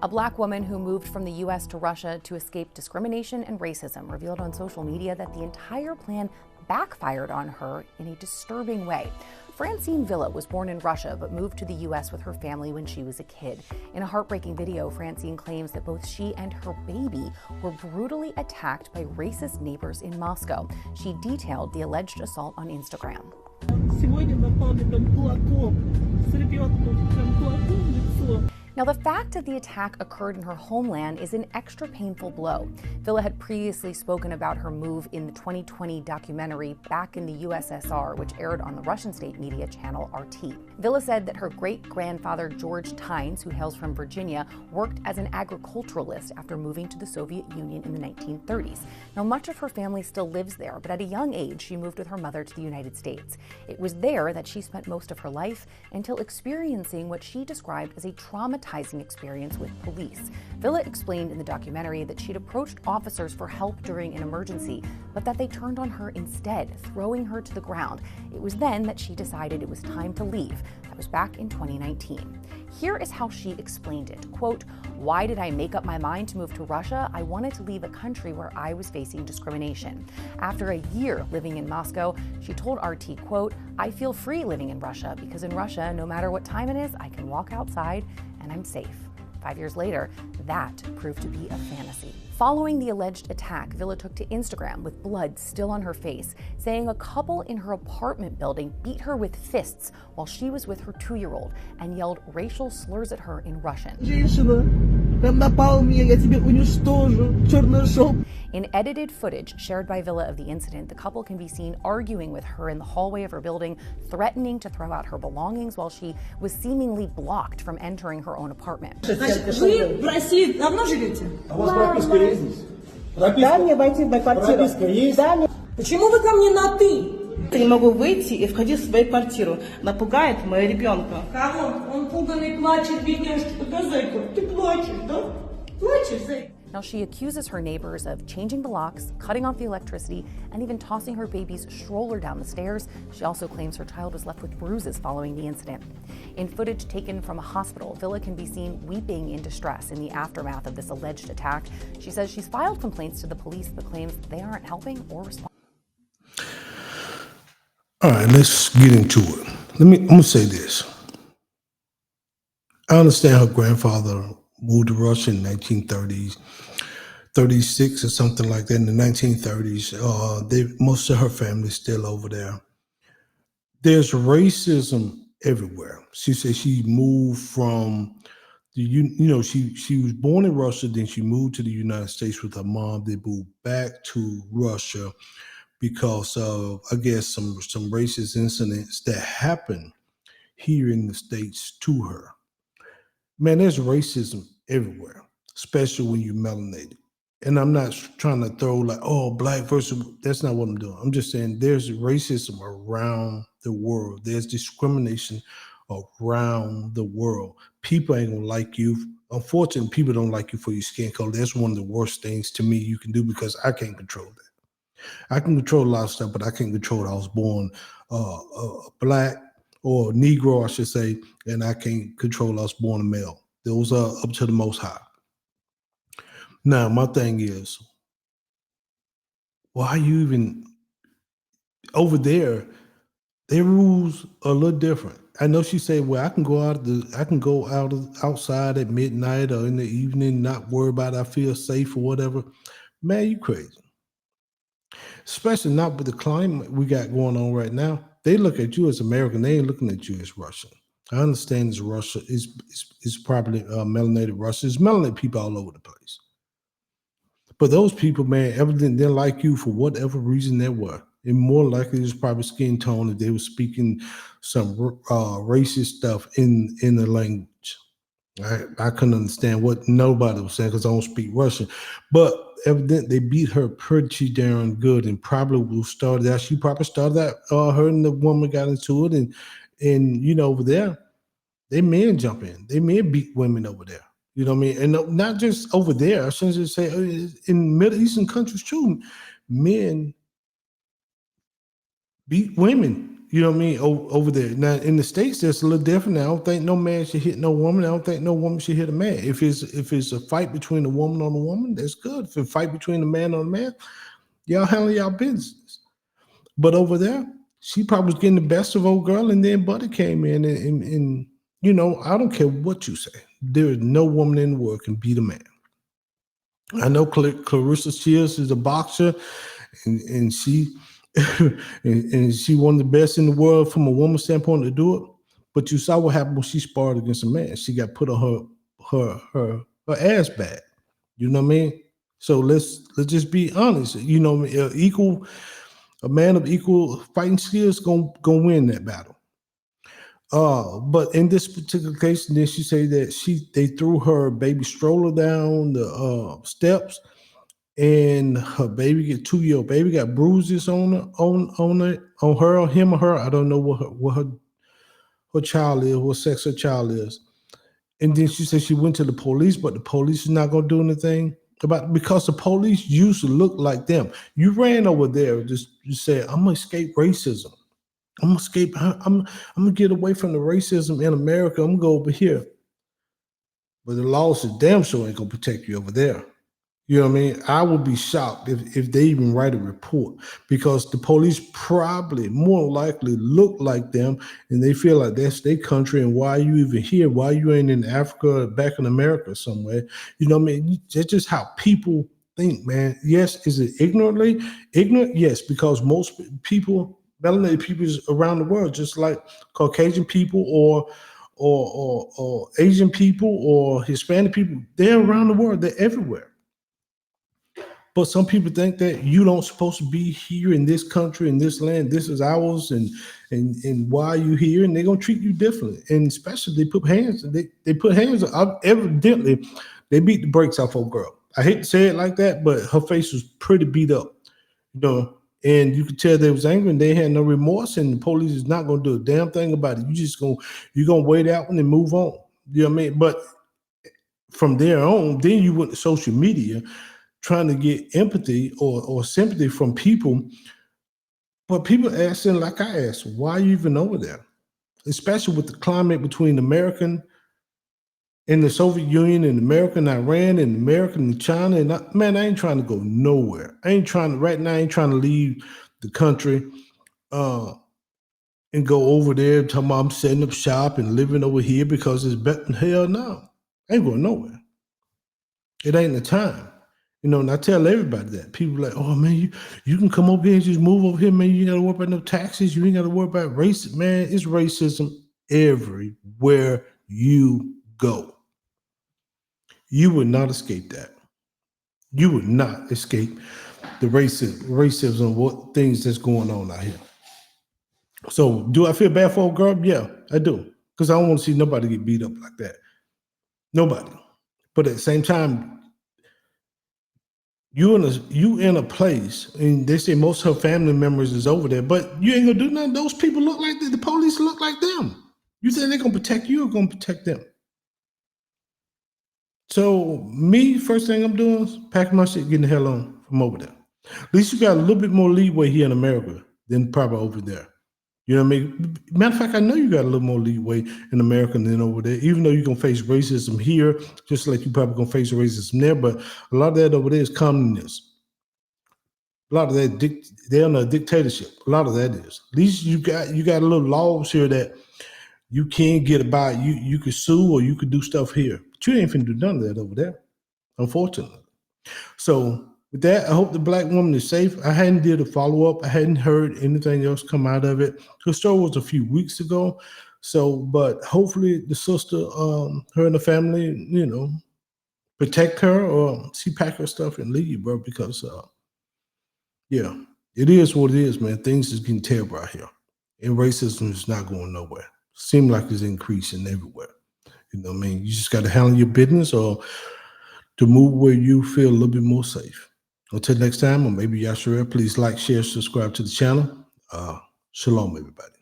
A Black woman who moved from the U.S. to Russia to escape discrimination and racism revealed on social media that the entire plan backfired on her in a disturbing way. Francine Villa was born in Russia but moved to the U.S. with her family when she was a kid. In a heartbreaking video, Francine claims that both she and her baby were brutally attacked by racist neighbors in Moscow. She detailed the alleged assault on Instagram. Now, the fact that the attack occurred in her homeland is an extra painful blow. Villa had previously spoken about her move in the 2020 documentary Back in the USSR, which aired on the Russian state media channel RT. Villa said that her great-grandfather George Tynes, who hails from Virginia, worked as an agriculturalist after moving to the Soviet Union in the 1930s. Now, much of her family still lives there, but at a young age, she moved with her mother to the United States. It was there that she spent most of her life until experiencing what she described as a traumatizing experience with police. Villa explained in the documentary that she'd approached officers for help during an emergency, but that they turned on her instead, throwing her to the ground. It was then that she decided it was time to leave. That was back in 2019. Here is how she explained it. Quote, "Why did I make up my mind to move to Russia? I wanted to leave a country where I was facing discrimination. After a year living in Moscow, she told RT, quote, I feel free living in Russia because in Russia, no matter what time it is, I can walk outside and I'm safe." 5 years later, that proved to be a fantasy. Following the alleged attack, Villa took to Instagram with blood still on her face, saying a couple in her apartment building beat her with fists while she was with her 2-year-old and yelled racial slurs at her in Russian. In edited footage shared by Villa of the incident, the couple can be seen arguing with her in the hallway of her building, threatening to throw out her belongings while she was seemingly blocked from entering her own apartment. Вы в России давно живете? А у вас прописка есть здесь? Дай мне войти в мою квартиру. Прописка есть? Почему вы ко мне на «ты»? Я не могу выйти и входить в свою квартиру. Напугает моего ребенка. Кого? Он пуганный плачет, бедняжка. Да, зайка, ты плачешь, да? Плачешь, зайка. Now, she accuses her neighbors of changing the locks, cutting off the electricity, and even tossing her baby's stroller down the stairs. She also claims her child was left with bruises following the incident. In footage taken from a hospital, Villa can be seen weeping in distress in the aftermath of this alleged attack. She says she's filed complaints to the police but claims they aren't helping or responding. All right, let's get into it. I'm gonna say this. I understand her grandfather moved to Russia in the 1930s, 36 or something like that. In the 1930s, most of her family's still over there. There's racism everywhere. She said she moved from she was born in Russia, then she moved to the United States with her mom. They moved back to Russia because of, I guess, some racist incidents that happened here in the States to her. Man, there's racism everywhere, especially when you're melanated. And I'm not trying to throw like, oh, black versus, that's not what I'm doing. I'm just saying there's racism around the world. There's discrimination around the world. People ain't gonna like you. Unfortunately, people don't like you for your skin color. That's one of the worst things to me you can do because I can't control that. I can control a lot of stuff, but I can't control that I was born black or Negro, I should say, and I can't control I was born a male. Those are up to the Most High. Now, my thing is, why you even over there? Their rules are a little different. I know she said, "Well, I can go outside at midnight or in the evening, not worry about it. I feel safe or whatever." Man, you crazy. Especially not with the climate we got going on right now. They look at you as American. They ain't looking at you as Russian. I understand it's Russia. It's probably melanated Russia. It's melanated people all over the place. But those people, man, evidently didn't like you for whatever reason they were. And more likely, it's probably skin tone if they were speaking some racist stuff in the language. I couldn't understand what nobody was saying because I don't speak Russian. But evidently, they beat her pretty darn good and probably started out. She probably started out, her and the woman got into it. And over there, they men jump in. They men beat women over there. You know what I mean? And not just over there. I shouldn't just say in Middle Eastern countries too, men beat women You know what I mean? Over there. Now in the States, that's a little different. I don't think no man should hit no woman. I don't think no woman should hit a man. If it's a fight between a woman on a woman, that's good. If it's a fight between a man on a man, y'all handle y'all business. But over there, she probably was getting the best of old girl, and then Buddy came in and you know, I don't care what you say. There is no woman in the world can beat a man. I know Clarissa Shields is a boxer, and she and she one of the best in the world from a woman's standpoint to do it. But you saw what happened when she sparred against a man. She got put on her ass back. You know what I mean? So let's just be honest. You know, a man of equal fighting skills gonna win that battle. But in this particular case, then she say that they threw her baby stroller down the steps, and her baby, 2-year-old baby, got bruises on her, or him or her. I don't know what her child is, what sex her child is. And then she said she went to the police, but the police is not gonna do anything about it because the police used to look like them. You ran over there, just said, "I'm gonna escape racism. I'm gonna escape. I'm gonna get away from the racism in America. I'm gonna go over here." But the laws is damn sure ain't gonna protect you over there. You know what I mean? I would be shocked if they even write a report, because the police probably more likely look like them and they feel like that's their country. And why are you even here? Why you ain't in Africa or back in America somewhere? You know what I mean? That's just how people think, man. Yes, is it ignorantly? Ignorant? Yes, because most people, melanated people around the world, just like Caucasian people or Asian people or Hispanic people, they're around the world. They're everywhere. But some people think that you don't supposed to be here in this country, in this land. This is ours, and why are you here? And they're gonna treat you differently. And especially they put hands. They put hands. Evidently, they beat the brakes off old girl. I hate to say it like that, but her face was pretty beat up, you know. And you could tell they was angry and they had no remorse. And the police is not gonna do a damn thing about it. You're gonna wait out and move on. You know what I mean? But from there on, then you went to social media, trying to get empathy or sympathy from people. But people asking, like I asked, why are you even over there? Especially with the climate between American and the Soviet Union and America and Iran and America and China. And I ain't trying to go nowhere. Right now, I ain't trying to leave the country and go over there talking about I'm setting up shop and living over here because it's better. Hell no. I ain't going nowhere. It ain't the time. You know, and I tell everybody that. People are like, oh man, you can come over here and just move over here, man. You ain't gotta worry about no taxes. You ain't gotta worry about racism. Man, it's racism everywhere you go. You would not escape that. You would not escape the racism, what things that's going on out here. So do I feel bad for old girl? Yeah, I do. Because I don't want to see nobody get beat up like that. Nobody. But at the same time, you in a place, and they say most of her family members is over there, but you ain't gonna do nothing. Those people look like the police look like them. You think they're gonna protect you or gonna protect them? So me, first thing I'm doing is packing my shit, getting the hell on from over there. At least you got a little bit more leeway here in America than probably over there. You know what I mean? Matter of fact, I know you got a little more leeway in America than over there, even though you're going to face racism here, just like you probably going to face racism there. But a lot of that over there is communism. A lot of that, they're in a dictatorship. A lot of that is. At least you got a little laws here that you can get about. You could sue or you could do stuff here. But you ain't finna do none of that over there, unfortunately. So with that, I hope the black woman is safe. I hadn't did a follow-up. I hadn't heard anything else come out of it. Her story was a few weeks ago. So, but hopefully the sister, her and the family, you know, protect her or she pack her stuff and leave, bro, because yeah, it is what it is, man. Things is getting terrible out here. And racism is not going nowhere. Seems like it's increasing everywhere. You know what I mean? You just got to handle your business or to move where you feel a little bit more safe. Until next time, or maybe Yashara, please like, share, subscribe to the channel. Shalom, everybody.